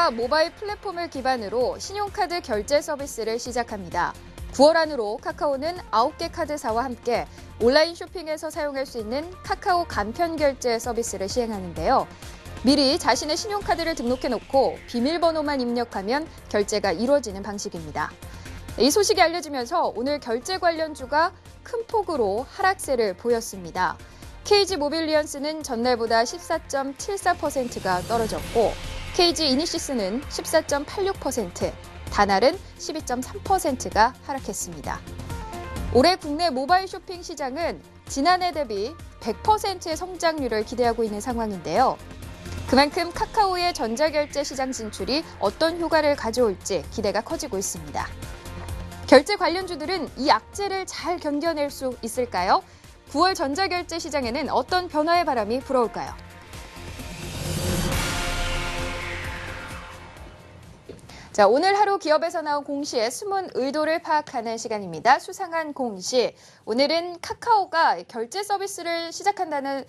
카카오가 모바일 플랫폼을 기반으로 신용카드 결제 서비스를 시작합니다. 9월 안으로 카카오는 9개 카드사와 함께 온라인 쇼핑에서 사용할 수 있는 카카오 간편 결제 서비스를 시행하는데요. 미리 자신의 신용카드를 등록해놓고 비밀번호만 입력하면 결제가 이루어지는 방식입니다. 이 소식이 알려지면서 오늘 결제 관련주가 큰 폭으로 하락세를 보였습니다. KG모빌리언스는 전날보다 14.74%가 떨어졌고 KG 이니시스는 14.86%, 다날은 12.3%가 하락했습니다. 올해 국내 모바일 쇼핑 시장은 지난해 대비 100%의 성장률을 기대하고 있는 상황인데요. 그만큼 카카오의 전자결제 시장 진출이 어떤 효과를 가져올지 기대가 커지고 있습니다. 결제 관련주들은 이 악재를 잘 견뎌낼 수 있을까요? 9월 전자결제 시장에는 어떤 변화의 바람이 불어올까요? 자, 오늘 하루 기업에서 나온 공시의 숨은 의도를 파악하는 시간입니다. 수상한 공시. 오늘은 카카오가 결제 서비스를 시작한다는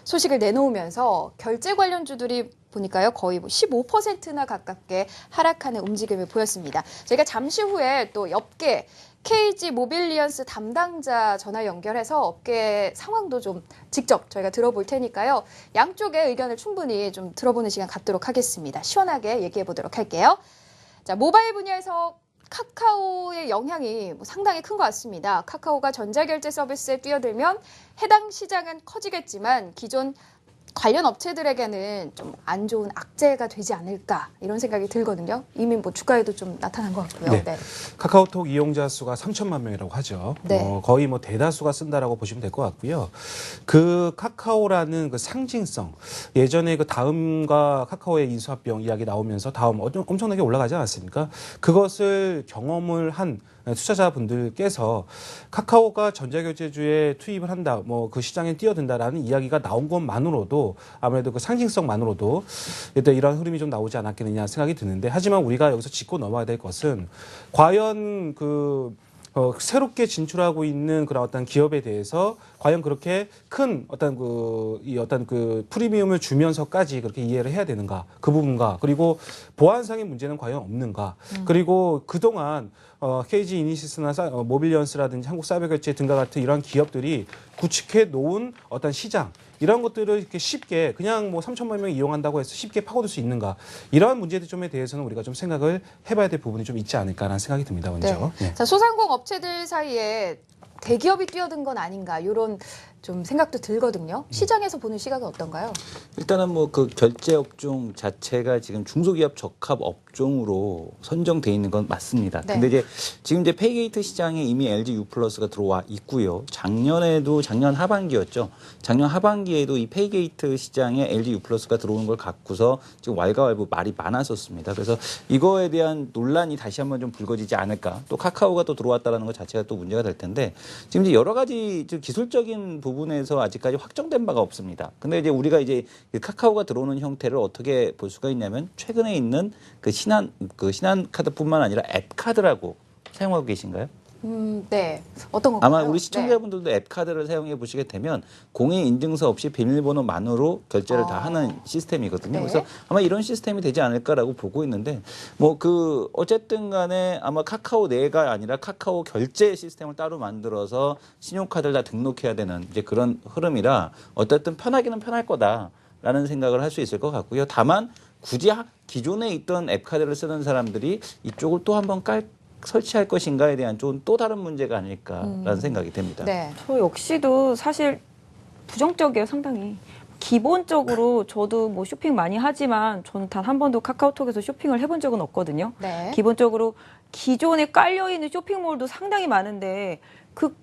소식을 내놓으면서 결제 관련주들이 보니까요, 거의 15%나 가깝게 하락하는 움직임을 보였습니다. 저희가 잠시 후에 또 업계 KG 모빌리언스 담당자 전화 연결해서 업계 상황도 좀 직접 저희가 들어볼 테니까요. 양쪽의 의견을 충분히 좀 들어보는 시간 갖도록 하겠습니다. 시원하게 얘기해 보도록 할게요. 자, 모바일 분야에서 카카오의 영향이 상당히 큰 것 같습니다. 카카오가 전자결제 서비스에 뛰어들면 해당 시장은 커지겠지만 기존 관련 업체들에게는 좀 안 좋은 악재가 되지 않을까 이런 생각이 들거든요. 이미 주가에도 좀 나타난 것 같고요. 네. 네. 카카오톡 이용자 수가 3천만 명이라고 하죠. 네. 거의 대다수가 쓴다라고 보시면 될 것 같고요. 그 카카오라는 그 상징성, 예전에 그 다음과 카카오의 인수합병 이야기 나오면서 다음 엄청나게 올라가지 않았습니까? 그것을 경험을 한 투자자분들께서 카카오가 전자결제주에 투입을 한다, 그 시장에 뛰어든다라는 이야기가 나온 것만으로도 아무래도 그 상징성만으로도 일단 이런 흐름이 좀 나오지 않았겠느냐 생각이 드는데, 하지만 우리가 여기서 짚고 넘어가야 될 것은 과연 새롭게 진출하고 있는 그런 어떤 기업에 대해서 과연 그렇게 큰 어떤 프리미엄을 주면서까지 그렇게 이해를 해야 되는가, 그 부분과, 그리고 보안상의 문제는 과연 없는가, 그리고 그동안 KG 이니시스나 모빌리언스라든지 한국사회결제 등과 같은 이러한 기업들이 구축해 놓은 어떤 시장, 이런 것들을 이렇게 쉽게 그냥 3천만 명이 이용한다고 해서 쉽게 파고들 수 있는가, 이러한 문제점에 대해서는 우리가 좀 생각을 해봐야 될 부분이 좀 있지 않을까라는 생각이 듭니다. 먼저. 네. 자, 소상공 업체들 사이에 대기업이 뛰어든 건 아닌가, 이런 좀 생각도 들거든요. 시장에서 보는 시각은 어떤가요? 일단은 그 결제 업종 자체가 지금 중소기업 적합 업종으로 선정돼 있는 건 맞습니다. 네. 근데 지금 페이게이트 시장에 이미 LG U+가 들어와 있고요. 작년 하반기였죠. 작년 하반기에도 이 페이게이트 시장에 LG U+가 들어오는 걸 갖고서 지금 왈가왈부 말이 많았었습니다. 그래서 이거에 대한 논란이 다시 한번 좀 불거지지 않을까. 또 카카오가 또 들어왔다라는 것 자체가 또 문제가 될 텐데, 지금 이제 여러 가지 기술적인 부분에서 아직까지 확정된 바가 없습니다. 근데 우리가 카카오가 들어오는 형태를 어떻게 볼 수가 있냐면, 최근에 있는 신한카드뿐만 아니라 앱카드라고 사용하고 계신가요? 네. 어떤 건가요? 아마 우리 시청자분들도 앱카드를 사용해 보시게 되면 공인 인증서 없이 비밀번호만으로 결제를 다 하는 시스템이거든요. 네. 그래서 아마 이런 시스템이 되지 않을까라고 보고 있는데, 어쨌든 간에 아마 카카오 내가 아니라 카카오 결제 시스템을 따로 만들어서 신용카드를 다 등록해야 되는 그런 흐름이라 어쨌든 편하기는 편할 거다라는 생각을 할 수 있을 것 같고요. 다만 굳이 기존에 있던 앱카드를 쓰는 사람들이 이쪽을 또 한번 설치할 것인가에 대한 좀 또 다른 문제가 아닐까라는 생각이 됩니다. 네. 저 역시도 사실 부정적이에요, 상당히. 기본적으로 저도 쇼핑 많이 하지만 저는 단 한 번도 카카오톡에서 쇼핑을 해본 적은 없거든요. 네. 기본적으로 기존에 깔려있는 쇼핑몰도 상당히 많은데, 그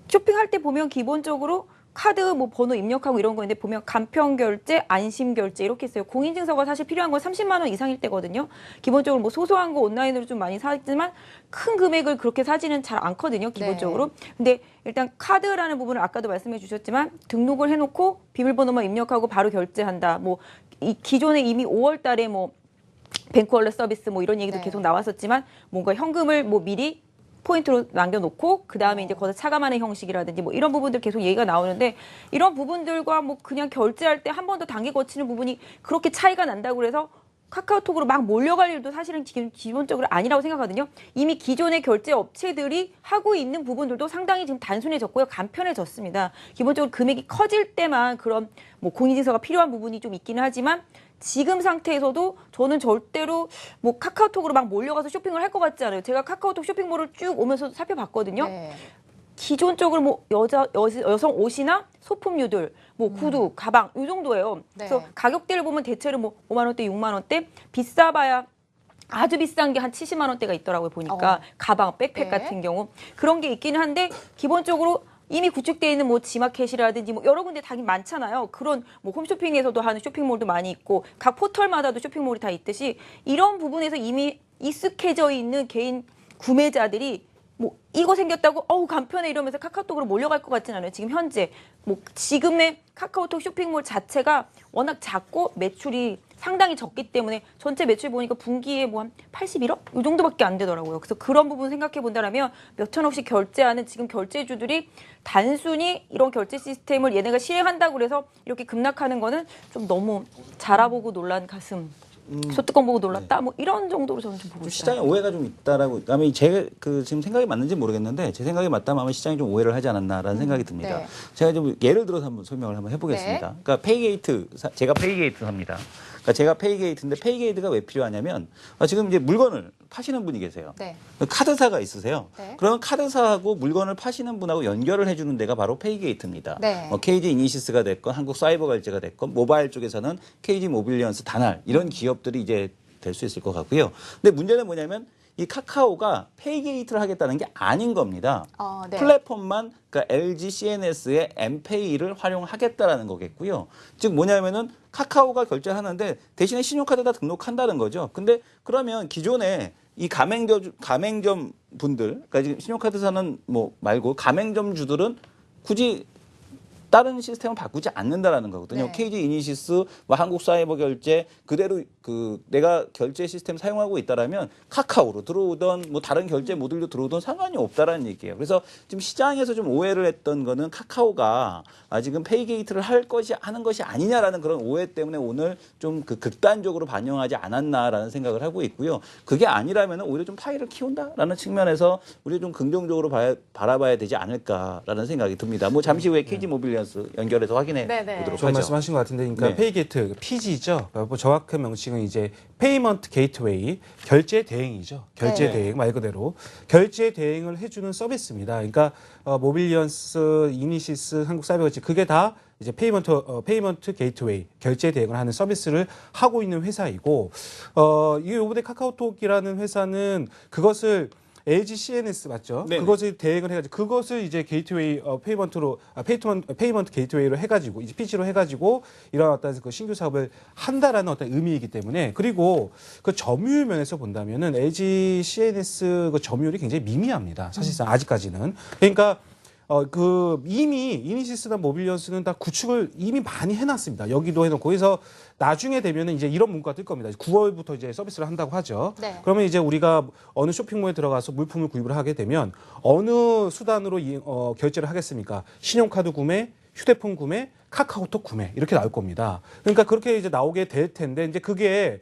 쇼핑할 때 보면 기본적으로 카드 번호 입력하고 이런 거 있는데, 보면 간편 결제, 안심 결제 이렇게 있어요. 공인증서가 사실 필요한 건 30만 원 이상일 때거든요. 기본적으로 소소한 거 온라인으로 좀 많이 사지만 큰 금액을 그렇게 사지는 잘 않거든요, 기본적으로. 네. 근데 일단 카드라는 부분을 아까도 말씀해 주셨지만 등록을 해놓고 비밀번호만 입력하고 바로 결제한다. 이 기존에 이미 5월 달에 뱅크월렛 서비스 이런 얘기도 네. 계속 나왔었지만, 뭔가 현금을 미리 포인트로 남겨놓고 그 다음에 이제 거기서 차감하는 형식이라든지 이런 부분들 계속 얘기가 나오는데, 이런 부분들과 그냥 결제할 때 한 번 더 단계 거치는 부분이 그렇게 차이가 난다고 그래서 카카오톡으로 막 몰려갈 일도 사실은 지금 기본적으로 아니라고 생각하거든요. 이미 기존의 결제 업체들이 하고 있는 부분들도 상당히 지금 단순해졌고요. 간편해졌습니다. 기본적으로 금액이 커질 때만 그런 뭐 공인인증서가 필요한 부분이 좀 있기는 하지만 지금 상태에서도 저는 절대로 뭐 카카오톡으로 막 몰려가서 쇼핑을 할 것 같지 않아요. 제가 카카오톡 쇼핑몰을 쭉 오면서 살펴봤거든요. 네. 기존적으로 뭐 여성 옷이나 소품류들, 뭐 구두, 가방 이 정도예요. 네. 그래서 가격대를 보면 대체로 뭐 5만 원대, 6만 원대, 비싸봐야 아주 비싼 게 한 70만 원대가 있더라고요. 보니까 가방, 백팩 네. 같은 경우 그런 게 있기는 한데 기본적으로 이미 구축되어 있는 뭐 지마켓이라든지 뭐 여러 군데 다긴 많잖아요. 그런 뭐 홈쇼핑에서도 하는 쇼핑몰도 많이 있고 각 포털마다도 쇼핑몰이 다 있듯이 이런 부분에서 이미 익숙해져 있는 개인 구매자들이 뭐 이거 생겼다고 간편해 이러면서 카카오톡으로 몰려갈 것 같진 않아요. 지금 현재 뭐 지금의 카카오톡 쇼핑몰 자체가 워낙 작고 매출이 상당히 적기 때문에 전체 매출 보니까 분기에 뭐 한 81억 이 정도밖에 안 되더라고요. 그래서 그런 부분 생각해 본다면 몇 천억씩 결제하는 지금 결제주들이 단순히 이런 결제 시스템을 얘네가 시행한다고 해서 이렇게 급락하는 거는 좀 너무 자라보고 놀란 가슴. 소뚜껑 보고 놀랐다. 뭐 이런 정도로 저는 좀 보고 있어요. 시장에 오해가 좀 있다라고. 아마 제 지금 생각이 맞는지 모르겠는데 제 생각이 맞다면 아마 시장이 좀 오해를 하지 않았나라는 생각이 듭니다. 네. 제가 좀 예를 들어서 한번 설명을 한번 해보겠습니다. 네. 그러니까 페이게이트 제가 페이게이트 삽니다. 그러니까 제가 페이게이트인데 페이게이트가 왜 필요하냐면 지금 이제 물건을 파시는 분이 계세요. 네. 카드사가 있으세요. 네. 그러면 카드사하고 물건을 파시는 분하고 연결을 해주는 데가 바로 페이게이트입니다. 네. KG 이니시스가 됐건 한국사이버결제가 됐건 모바일 쪽에서는 KG 모빌리언스, 단알 이런 기업들이 이제 될 수 있을 것 같고요. 근데 문제는 뭐냐면 이 카카오가 페이게이트를 하겠다는 게 아닌 겁니다. 네. 플랫폼만 그러니까 LG CNS의 엠페이를 활용하겠다라는 거겠고요. 즉 뭐냐면은 카카오가 결제하는데 대신에 신용카드다 등록한다는 거죠. 근데 그러면 기존에 이 가맹점 분들, 그러니까 지금 신용카드사는 뭐 말고 가맹점 주들은 굳이 다른 시스템을 바꾸지 않는다라는 거거든요. 네. KG 이니시스, 뭐 한국사이버결제 그대로 내가 결제 시스템 사용하고 있다라면 카카오로 들어오던 뭐 다른 결제 모듈로 들어오던 상관이 없다라는 얘기예요. 그래서 지금 시장에서 좀 오해를 했던 거는 카카오가 지금 페이게이트를 할 것이 하는 것이 아니냐라는 그런 오해 때문에 오늘 좀 극단적으로 반영하지 않았나라는 생각을 하고 있고요. 그게 아니라면 오히려 좀 파이를 키운다라는 측면에서 우리 좀 긍정적으로 바라봐야 되지 않을까라는 생각이 듭니다. 뭐 잠시 후에 KG 모빌리언스 연결해서 확인해 보도록 좋은 하죠. 말씀하신 것 같은데, 그러니까 네. 페이게이트, PG죠. 뭐 정확한 명칭은 이제 페이먼트 게이트웨이, 결제 대행이죠. 결제 네. 대행 말 그대로 결제 대행을 해주는 서비스입니다. 그러니까 모빌리언스, 이니시스, 한국사이버결제 그게 다 이제 페이먼트 게이트웨이, 결제 대행을 하는 서비스를 하고 있는 회사이고, 이번에 카카오톡이라는 회사는 그것을 LG CNS 맞죠? 네네. 그것을 대행을 해가지고 그것을 이제 게이트웨이 페이먼트 게이트웨이로 해가지고 이제 PC로 해가지고 이런 어떤 그 신규 사업을 한다라는 어떤 의미이기 때문에 그리고 그 점유율 면에서 본다면은 LG CNS 그 점유율이 굉장히 미미합니다. 사실상 아직까지는 그러니까. 이미 이니시스나 모빌리언스는 다 구축을 이미 많이 해놨습니다. 여기도 해놓고. 그래서 나중에 되면은 이제 이런 문구가 뜰 겁니다. 9월부터 이제 서비스를 한다고 하죠. 네. 그러면 이제 우리가 어느 쇼핑몰에 들어가서 물품을 구입을 하게 되면 어느 수단으로 결제를 하겠습니까? 신용카드 구매, 휴대폰 구매, 카카오톡 구매 이렇게 나올 겁니다. 그러니까 그렇게 이제 나오게 될 텐데 이제 그게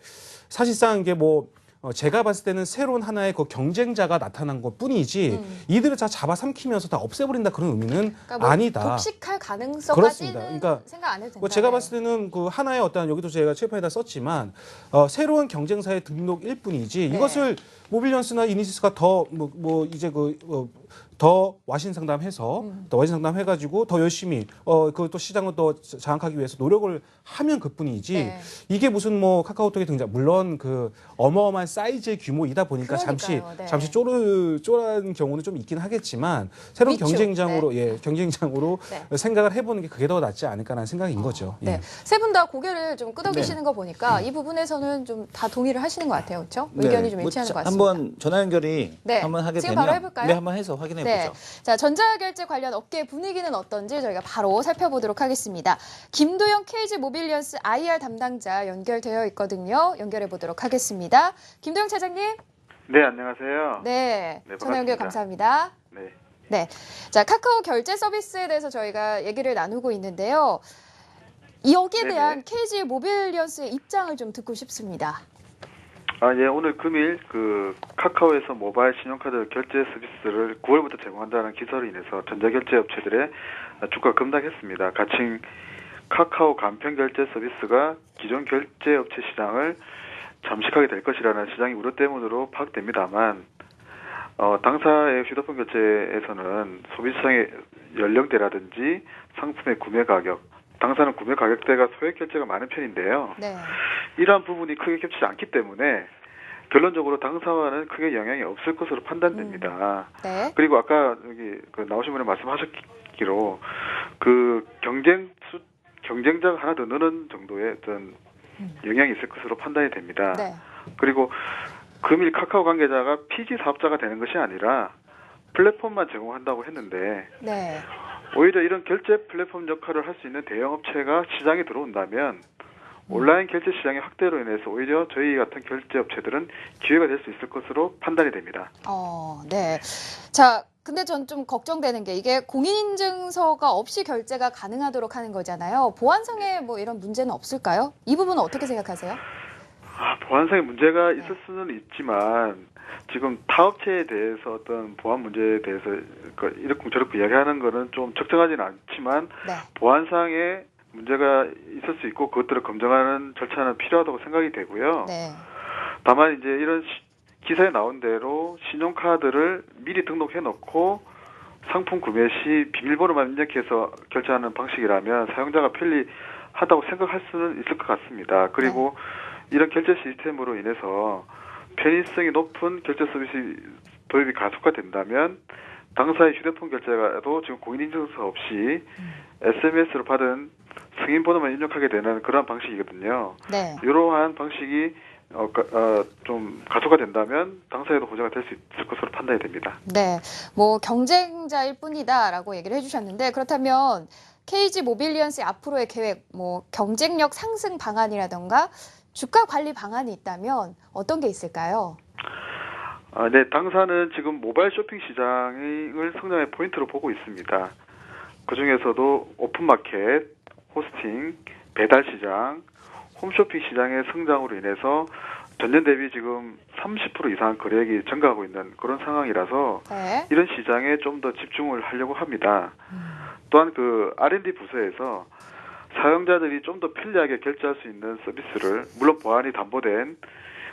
사실상 이게 뭐 제가 봤을 때는 새로운 하나의 그 경쟁자가 나타난 것 뿐이지 이들을 다 잡아삼키면서 다 없애버린다 그런 의미는 그러니까 뭐 아니다. 독식할 가능성까지는 그렇습니다. 그러니까 생각 안 해도 된다. 뭐 제가 봤을 때는 그 하나의 어떤 여기도 제가 칠판에다 썼지만 새로운 경쟁사의 등록일 뿐이지 네. 이것을 모빌리언스나 이니시스가 더 이제 더 와신 상담해서 더 와신 상담해가지고 더 열심히 그또 시장을 또 장악하기 위해서 노력을 하면 그뿐이지 네. 이게 무슨 뭐 카카오톡의 등장 물론 그 어마어마한 사이즈의 규모이다 보니까 그러니까요. 네. 잠시 쫄한 경우는 좀 있긴 하겠지만 새로운 위축. 경쟁장으로 네. 생각을 해보는 게 그게 더 낫지 않을까라는 생각인 거죠. 예. 네. 세 분 다 고개를 좀 끄덕이시는 네. 거 보니까 이 부분에서는 좀 다 동의를 하시는 것 같아요. 그렇죠? 의견이 좀 일치하는 것 같습니다. 한번 전화 연결이 네. 한번 하게 지금 되면 바로 해볼까요? 네, 한번 해서 확인해 네. 보죠. 자, 전자결제 관련 업계 분위기는 어떤지 저희가 바로 살펴보도록 하겠습니다. 김도영 KG 모빌리언스 IR 담당자 연결되어 있거든요. 연결해 보도록 하겠습니다. 김도영 차장님. 네, 안녕하세요. 네. 네, 전화 연결 반갑습니다. 감사합니다. 네. 네. 자, 카카오 결제 서비스에 대해서 저희가 얘기를 나누고 있는데요. 여기에 네네. 대한 KG 모빌리언스의 입장을 좀 듣고 싶습니다. 예, 오늘 금일 그 카카오에서 모바일 신용카드 결제 서비스를 9월부터 제공한다는 기사로 인해서 전자결제 업체들의 주가 급락했습니다. 가칭 카카오 간편결제 서비스가 기존 결제 업체 시장을 잠식하게 될 것이라는 시장의 우려 때문으로 파악됩니다만 당사의 휴대폰 결제에서는 소비자의 연령대라든지 상품의 구매 가격, 당사는 구매 가격대가 소액 결제가 많은 편인데요. 네. 이러한 부분이 크게 겹치지 않기 때문에 결론적으로 당사와는 크게 영향이 없을 것으로 판단됩니다. 네. 그리고 아까 여기 나오신 분이 말씀하셨기로 그 경쟁자가 하나 더 느는 정도의 어떤 영향이 있을 것으로 판단이 됩니다. 네. 그리고 금일 카카오 관계자가 피지 사업자가 되는 것이 아니라 플랫폼만 제공한다고 했는데 네. 오히려 이런 결제 플랫폼 역할을 할 수 있는 대형 업체가 시장에 들어온다면 온라인 결제 시장의 확대로 인해서 오히려 저희 같은 결제 업체들은 기회가 될 수 있을 것으로 판단이 됩니다. 네. 자, 근데 전 좀 걱정되는 게 이게 공인인증서가 없이 결제가 가능하도록 하는 거잖아요. 보안상의 뭐 이런 문제는 없을까요? 이 부분은 어떻게 생각하세요? 보안상의 문제가 있을 수는 있지만 지금 타 업체에 대해서 어떤 보안 문제에 대해서 이렇고 저렇고 이야기하는 거는 좀 적정하지는 않지만 네. 보안상의 문제가 있을 수 있고 그것들을 검증하는 절차는 필요하다고 생각이 되고요. 네. 다만 이제 이런 기사에 나온 대로 신용카드를 미리 등록해 놓고 상품 구매 시 비밀번호만 입력해서 결제하는 방식이라면 사용자가 편리하다고 생각할 수는 있을 것 같습니다. 그리고 이런 결제 시스템으로 인해서 편의성이 높은 결제 서비스 도입이 가속화된다면 당사의 휴대폰 결제가도 지금 공인인증서 없이 SMS로 받은 승인번호만 입력하게 되는 그런 방식이거든요. 네. 이러한 방식이 좀 가속화된다면 당사에도 호재가 될 수 있을 것으로 판단이 됩니다. 네. 뭐 경쟁자일 뿐이다라고 얘기를 해주셨는데 그렇다면 KG 모빌리언스의 앞으로의 계획, 뭐 경쟁력 상승 방안이라던가 주가 관리 방안이 있다면 어떤 게 있을까요? 네, 당사는 지금 모바일 쇼핑 시장을 성장의 포인트로 보고 있습니다. 그 중에서도 오픈마켓, 호스팅, 배달 시장, 홈쇼핑 시장의 성장으로 인해서 전년 대비 지금 30% 이상 거래액이 증가하고 있는 그런 상황이라서 네. 이런 시장에 좀 더 집중을 하려고 합니다. 또한 그 R&D 부서에서 사용자들이 좀 더 편리하게 결제할 수 있는 서비스를 물론 보안이 담보된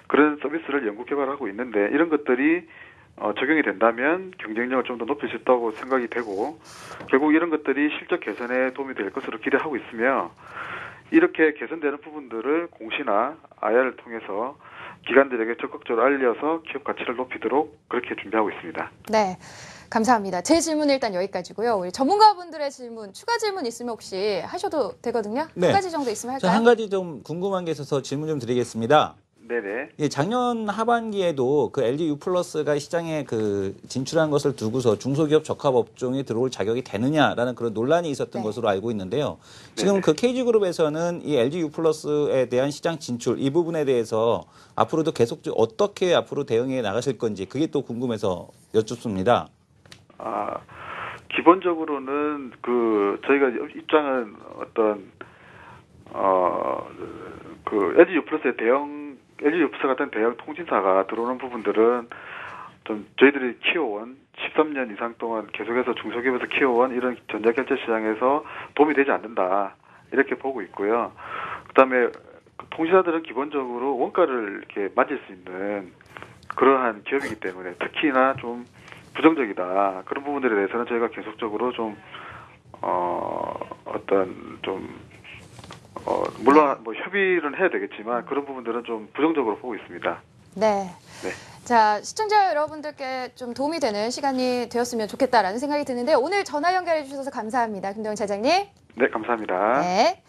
그런 서비스를 연구 개발하고 있는데 이런 것들이 적용이 된다면 경쟁력을 좀 더 높일 수 있다고 생각이 되고 결국 이런 것들이 실적 개선에 도움이 될 것으로 기대하고 있으며 이렇게 개선되는 부분들을 공시나 IR을 통해서 기관들에게 적극적으로 알려서 기업 가치를 높이도록 그렇게 준비하고 있습니다. 네. 감사합니다. 제 질문은 일단 여기까지고요. 우리 전문가분들의 질문, 추가 질문 있으면 혹시 하셔도 되거든요. 네. 한 가지 정도 있으면 할까요? 한 가지 좀 궁금한 게 있어서 질문 좀 드리겠습니다. 네네. 예, 작년 하반기에도 그 LG U+가 시장에 그 진출한 것을 두고서 중소기업 적합업종에 들어올 자격이 되느냐라는 그런 논란이 있었던 네. 것으로 알고 있는데요. 지금 그 KG그룹에서는 이 LG U+에 대한 시장 진출 이 부분에 대해서 앞으로도 계속 어떻게 앞으로 대응해 나가실 건지 그게 또 궁금해서 여쭙습니다. 기본적으로는 그 저희가 입장은 어떤 그 LG U+의 LG U+ 같은 대형 통신사가 들어오는 부분들은 좀 저희들이 키워온 13년 이상 동안 계속해서 중소기업에서 키워온 이런 전자결제 시장에서 도움이 되지 않는다 이렇게 보고 있고요. 그다음에 통신사들은 기본적으로 원가를 이렇게 맞을 수 있는 그러한 기업이기 때문에 특히나 좀 부정적이다 그런 부분들에 대해서는 저희가 계속적으로 좀 물론 뭐 협의는 해야 되겠지만 그런 부분들은 좀 부정적으로 보고 있습니다. 네. 네. 자, 시청자 여러분들께 좀 도움이 되는 시간이 되었으면 좋겠다라는 생각이 드는데 오늘 전화 연결해 주셔서 감사합니다. 김동현 차장님. 네, 감사합니다. 네.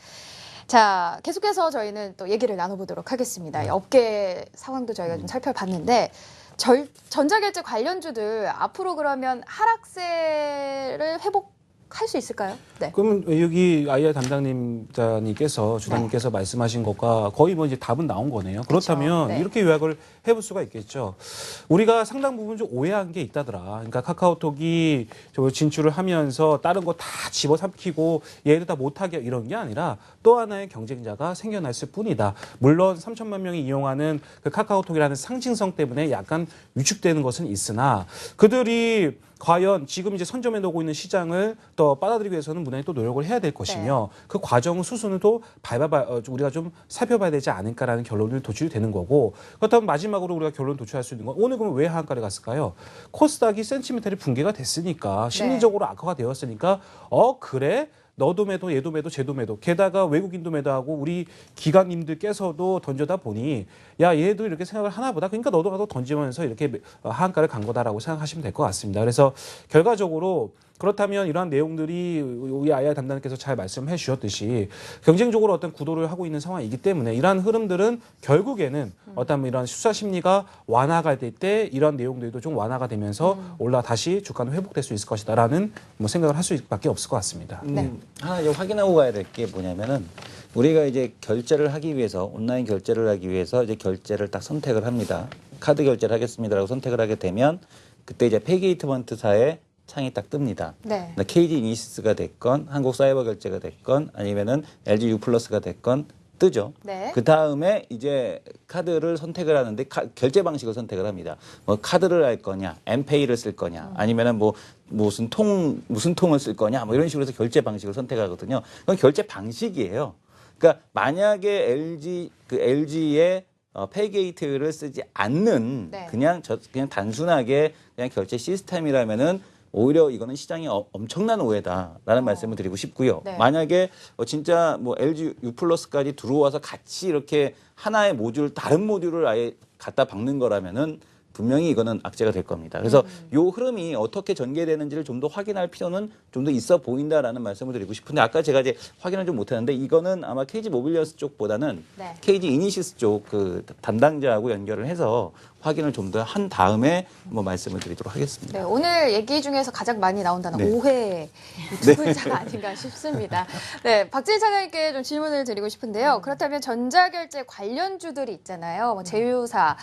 자, 계속해서 저희는 또 얘기를 나눠보도록 하겠습니다. 이 업계 상황도 저희가 좀 살펴봤는데 전자결제 관련주들 앞으로 그러면 하락세를 할 수 있을까요? 네. 그러면 여기 IR 주단님께서 말씀하신 것과 거의 뭐 이제 답은 나온 거네요. 그렇다면 네. 이렇게 요약을 해볼 수가 있겠죠. 우리가 상당 부분 좀 오해한 게 있다더라. 그러니까 카카오톡이 저 진출을 하면서 다른 거 다 집어삼키고 얘들 다 못하게 이런 게 아니라 또 하나의 경쟁자가 생겨났을 뿐이다. 물론 3천만 명이 이용하는 그 카카오톡이라는 상징성 때문에 약간 위축되는 것은 있으나 그들이 과연 지금 이제 선점해 놓고 있는 시장을 또 빨아들이기 위해서는 무난히 또 노력을 해야 될 것이며 그 과정 수순을 또 우리가 좀 살펴봐야 되지 않을까라는 결론을 도출이 되는 거고 그렇다면 마지막으로 우리가 결론 도출할 수 있는 건 오늘 그러면 왜 하한가를 갔을까요? 코스닥이 센티미터리 붕괴가 됐으니까 심리적으로 악화가 되었으니까 그래? 너도 매도, 얘도 매도, 쟤도 매도. 게다가 외국인도 매도하고 우리 기관님들께서도 던져다 보니 야 얘도 이렇게 생각을 하나 보다. 그러니까 너도 나도 던지면서 이렇게 하한가를 간 거다라고 생각하시면 될 것 같습니다. 그래서 결과적으로 그렇다면 이러한 내용들이 우리 IR 담당께서 잘 말씀해 주셨듯이 경쟁적으로 어떤 구도를 하고 있는 상황이기 때문에 이러한 흐름들은 결국에는 어떤 이런 수사 심리가 완화가 될 때 이런 내용들도 좀 완화가 되면서 다시 주가는 회복될 수 있을 것이다라는 뭐 생각을 할 수밖에 없을 것 같습니다. 하나 이제 확인하고 가야 될 게 뭐냐면은 우리가 이제 결제를 하기 위해서 온라인 결제를 하기 위해서 이제 결제를 딱 선택을 합니다. 카드 결제를 하겠습니다라고 선택을 하게 되면 그때 이제 페이게이트먼트사의 창이 딱 뜹니다. 네. KG 이니시스가 됐건 한국사이버결제가 됐건 아니면은 LG U+가 됐건 뜨죠. 네. 그 다음에 이제 카드를 선택을 하는데 결제 방식을 선택을 합니다. 뭐 카드를 할 거냐, 엠페이를 쓸 거냐, 아니면은 뭐 무슨 통을 쓸 거냐, 뭐 이런 식으로 해서 결제 방식을 선택하거든요. 그건 결제 방식이에요. 그러니까 만약에 LG의 페이게이트를 쓰지 않는 네. 그냥 단순하게 그냥 결제 시스템이라면은 오히려 이거는 시장이 엄청난 오해다라는 말씀을 드리고 싶고요. 네. 만약에 진짜 뭐 LG U+까지 들어와서 같이 이렇게 하나의 모듈, 다른 모듈을 아예 갖다 박는 거라면은 분명히 이거는 악재가 될 겁니다. 그래서 요 흐름이 어떻게 전개되는지를 좀 더 확인할 필요는 좀 더 있어 보인다라는 말씀을 드리고 싶은데 아까 제가 이제 확인을 좀 못했는데 이거는 아마 KG 모빌리언스 쪽보다는 네. KG 이니시스 쪽 그 담당자하고 연결을 해서 확인을 좀 더 한 다음에 뭐 말씀을 드리도록 하겠습니다. 네, 오늘 얘기 중에서 가장 많이 나온 단어 네. 오해 두 글자가 아닌가 싶습니다. 네, 박진 차장님께 좀 질문을 드리고 싶은데요. 그렇다면 전자결제 관련주들이 있잖아요. 뭐 제휴사,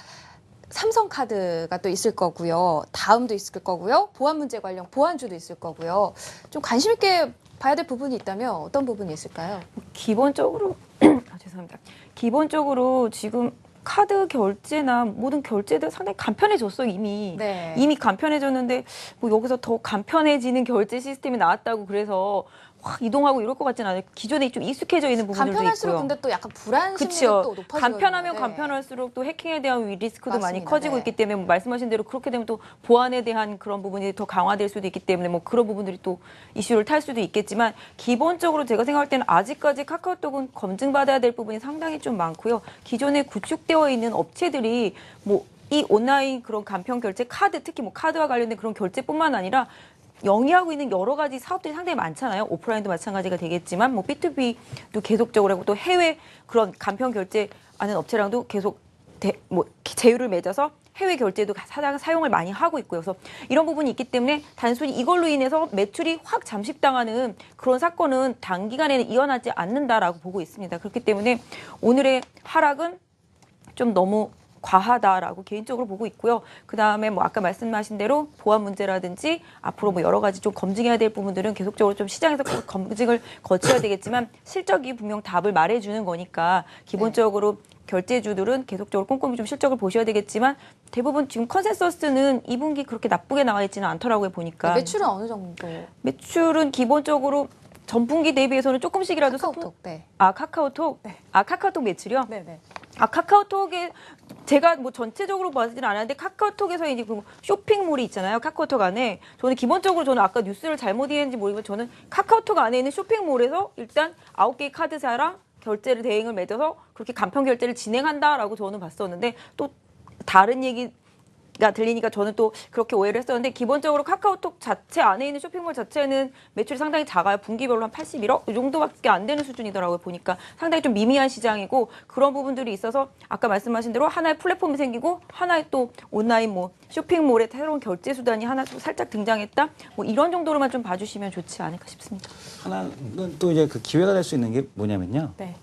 삼성카드가 또 있을 거고요. 다음도 있을 거고요. 보안 문제 관련 보안주도 있을 거고요. 좀 관심 있게 봐야 될 부분이 있다면 어떤 부분이 있을까요? 기본적으로 죄송합니다. 기본적으로 지금 카드 결제나 모든 결제들 상당히 간편해졌어요, 이미. 네. 이미 간편해졌는데 뭐 여기서 더 간편해지는 결제 시스템이 나왔다고 그래서 확 이동하고 이럴 것 같지는 않아요. 기존에 좀 익숙해져 있는 부분들도 간편할수록 있고요. 근데 또 약간 불안 심리도 그렇죠. 또 높아지고 간편하면 있는데. 간편할수록 또 해킹에 대한 리스크도 많이 맞습니다. 커지고 네. 있기 때문에 뭐 말씀하신 대로 그렇게 되면 또 보안에 대한 그런 부분이 더 강화될 수도 있기 때문에 뭐 그런 부분들이 또 이슈를 탈 수도 있겠지만 기본적으로 제가 생각할 때는 아직까지 카카오톡은 검증받아야 될 부분이 상당히 좀 많고요. 기존에 구축되어 있는 업체들이 뭐 이 온라인 그런 간편 결제 카드 특히 뭐 카드와 관련된 그런 결제뿐만 아니라 영위하고 있는 여러 가지 사업들이 상당히 많잖아요. 오프라인도 마찬가지가 되겠지만 뭐 B2B도 계속적으로 하고 또 해외 그런 간편 결제하는 업체랑도 계속 제휴를 맺어서 해외 결제도 사용을 많이 하고 있고요. 그래서 이런 부분이 있기 때문에 단순히 이걸로 인해서 매출이 확 잠식당하는 그런 사건은 단기간에는 일어나지 않는다라고 보고 있습니다. 그렇기 때문에 오늘의 하락은 좀 너무 과하다라고 개인적으로 보고 있고요. 그다음에 뭐 아까 말씀하신 대로 보안 문제라든지 앞으로 뭐 여러 가지 좀 검증해야 될 부분들은 계속적으로 좀 시장에서 검증을 거쳐야 되겠지만 실적이 분명 답을 말해주는 거니까 기본적으로 결제주들은 계속적으로 꼼꼼히 좀 실적을 보셔야 되겠지만 대부분 지금 컨센서스는 2분기 그렇게 나쁘게 나와 있지는 않더라고요 보니까. 매출은 어느 정도? 매출은 기본적으로 전분기 대비해서는 조금씩이라도 카카오톡. 네. 카카오톡. 네. 카카오톡 매출이요? 네네. 카카오톡에 제가 뭐 전체적으로 보지는 않았는데 카카오톡에서 이제 그 쇼핑몰이 있잖아요. 카카오톡 안에 저는 아까 뉴스를 잘못 이해했는지 모르겠지만 저는 카카오톡 안에 있는 쇼핑몰에서 일단 9개의 카드사랑 결제를 대행을 맺어서 그렇게 간편 결제를 진행한다라고 저는 봤었는데 또 다른 얘기 가 들리니까 저는 또 그렇게 오해를 했었는데 기본적으로 카카오톡 자체 안에 있는 쇼핑몰 자체는 매출이 상당히 작아요. 분기별로 한 81억 이 정도밖에 안 되는 수준이더라고요. 보니까 상당히 좀 미미한 시장이고 그런 부분들이 있어서 아까 말씀하신 대로 하나의 플랫폼이 생기고 하나의 또 온라인 뭐 쇼핑몰의 새로운 결제 수단이 하나 좀 살짝 등장했다. 뭐 이런 정도로만 좀 봐주시면 좋지 않을까 싶습니다. 하나는 또 이제 그 기회가 될 수 있는 게 뭐냐면요. 네.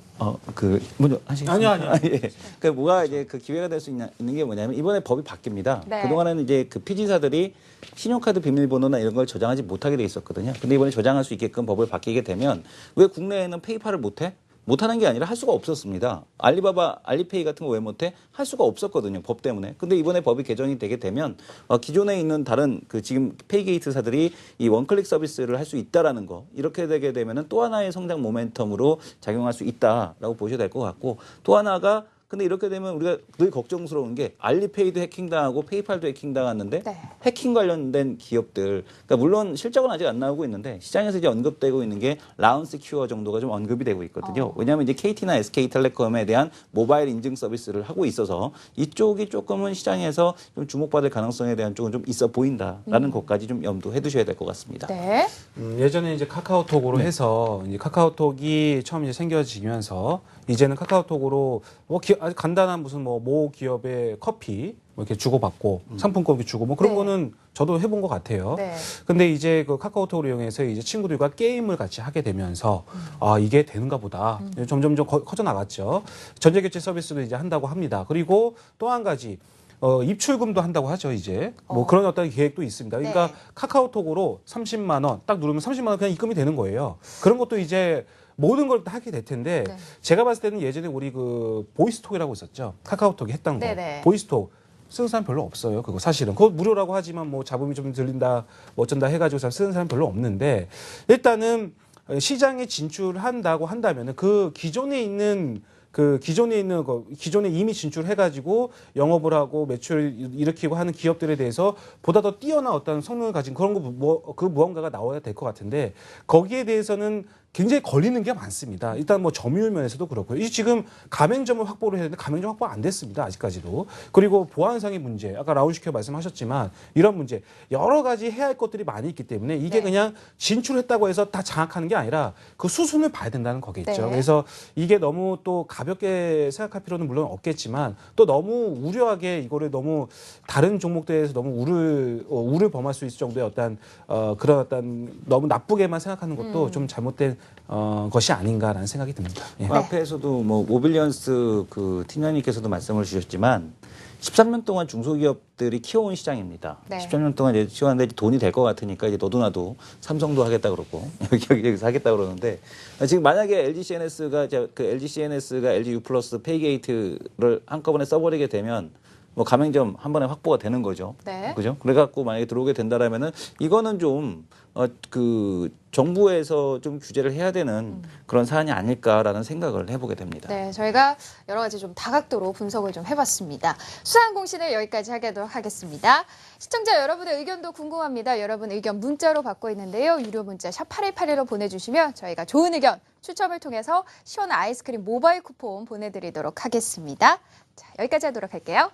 먼저 하시겠습니까? 아니요. 예. 그 뭐가 이제 그 기회가 될 수 있는 게 뭐냐면 이번에 법이 바뀝니다. 네. 그동안에는 이제 그 피지사들이 신용카드 비밀번호나 이런 걸 저장하지 못하게 돼 있었거든요. 근데 이번에 저장할 수 있게끔 법을 바뀌게 되면 왜 국내에는 페이팔을 못해? 못하는 게 아니라 할 수가 없었습니다. 알리바바, 알리페이 같은 거 왜 못해? 할 수가 없었거든요. 법 때문에. 근데 이번에 법이 개정이 되게 되면 기존에 있는 다른 그 지금 페이게이트사들이 이 원클릭 서비스를 할 수 있다라는 거 이렇게 되게 되면은 또 하나의 성장 모멘텀으로 작용할 수 있다라고 보셔야 될 것 같고 또 하나가 근데 이렇게 되면 우리가 늘 걱정스러운 게 알리페이도 해킹당하고 페이팔도 해킹당했는데 네. 해킹 관련된 기업들 그러니까 물론 실적은 아직 안 나오고 있는데 시장에서 이제 언급되고 있는 게 라운스큐어 정도가 좀 언급이 되고 있거든요. 왜냐하면 이제 KT나 SK텔레콤에 대한 모바일 인증 서비스를 하고 있어서 이쪽이 조금은 시장에서 좀 주목받을 가능성에 대한 쪽은 좀 있어 보인다라는 것까지 좀 염두해 두셔야 될 것 같습니다. 네. 예전에 이제 카카오톡으로 해서 이제 카카오톡이 처음 이제 생겨지면서 이제는 카카오톡으로 아주 간단한 무슨 모 기업의 커피 이렇게 주고받고 상품권 이렇게 주고 그런 네. 거는 저도 해본 것 같아요. 네. 근데 이제 그 카카오톡을 이용해서 이제 친구들과 게임을 같이 하게 되면서 이게 되는가 보다. 점점 커져 나갔죠. 전자결제 서비스도 이제 한다고 합니다. 그리고 또 한 가지 입출금도 한다고 하죠, 이제. 뭐 그런 어떤 계획도 있습니다. 그러니까 네. 카카오톡으로 30만 원 딱 누르면 30만 원 그냥 입금이 되는 거예요. 그런 것도 이제 모든 걸 다 하게 될 텐데 네. 제가 봤을 때는 예전에 우리 그 보이스톡이라고 있었죠. 카카오톡이 했던 거. 네네. 보이스톡. 쓰는 사람 별로 없어요. 그거 사실은. 그거 무료라고 하지만 뭐 잡음이 좀 들린다, 뭐 어쩐다 해가지고 쓰는 사람 별로 없는데 일단은 시장에 진출한다고 한다면은 그 기존에 이미 진출해가지고 영업을 하고 매출을 일으키고 하는 기업들에 대해서 보다 더 뛰어난 어떤 성능을 가진 그런 그 무언가가 나와야 될 것 같은데 거기에 대해서는 굉장히 걸리는 게 많습니다. 일단 뭐 점유율 면에서도 그렇고요. 이 지금 가맹점을 확보를 해야 되는데 가맹점 확보가 안 됐습니다. 아직까지도. 그리고 보안상의 문제, 아까 라운시켜 말씀하셨지만 이런 문제 여러 가지 해야 할 것들이 많이 있기 때문에 이게 네. 그냥 진출했다고 해서 다 장악하는 게 아니라 그 수순을 봐야 된다는 거겠죠. 네. 그래서 이게 너무 또 가볍게 생각할 필요는 물론 없겠지만 또 너무 우려하게 이거를 너무 다른 종목들에서 너무 우를 범할 수 있을 정도의 어떤 그런 어떤 너무 나쁘게만 생각하는 것도 좀 잘못된 것이 아닌가라는 생각이 듭니다. 예. 그 앞에서도 뭐 모빌리언스 그 팀장님께서도 말씀을 주셨지만 13년 동안 중소기업들이 키워온 시장입니다. 네. 13년 동안 이제 키워왔는데 돈이 될 것 같으니까 이제 너도 나도 삼성도 하겠다 그러고 여기서 하겠다 그러는데 지금 만약에 LGCNS가 LG U 플러스 페이게이트를 한꺼번에 써버리게 되면 뭐 가맹점 한 번에 확보가 되는 거죠. 네. 그죠? 그래갖고 만약에 들어오게 된다라면은 이거는 좀 그 정부에서 좀 규제를 해야 되는 그런 사안이 아닐까라는 생각을 해보게 됩니다. 네, 저희가 여러 가지 좀 다각도로 분석을 좀 해봤습니다. 수사한 공신을 여기까지 하도록 하겠습니다. 시청자 여러분의 의견도 궁금합니다. 여러분 의견 문자로 받고 있는데요. 유료 문자 샵 8181로 보내주시면 저희가 좋은 의견 추첨을 통해서 시원한 아이스크림 모바일 쿠폰 보내드리도록 하겠습니다. 자, 여기까지 하도록 할게요.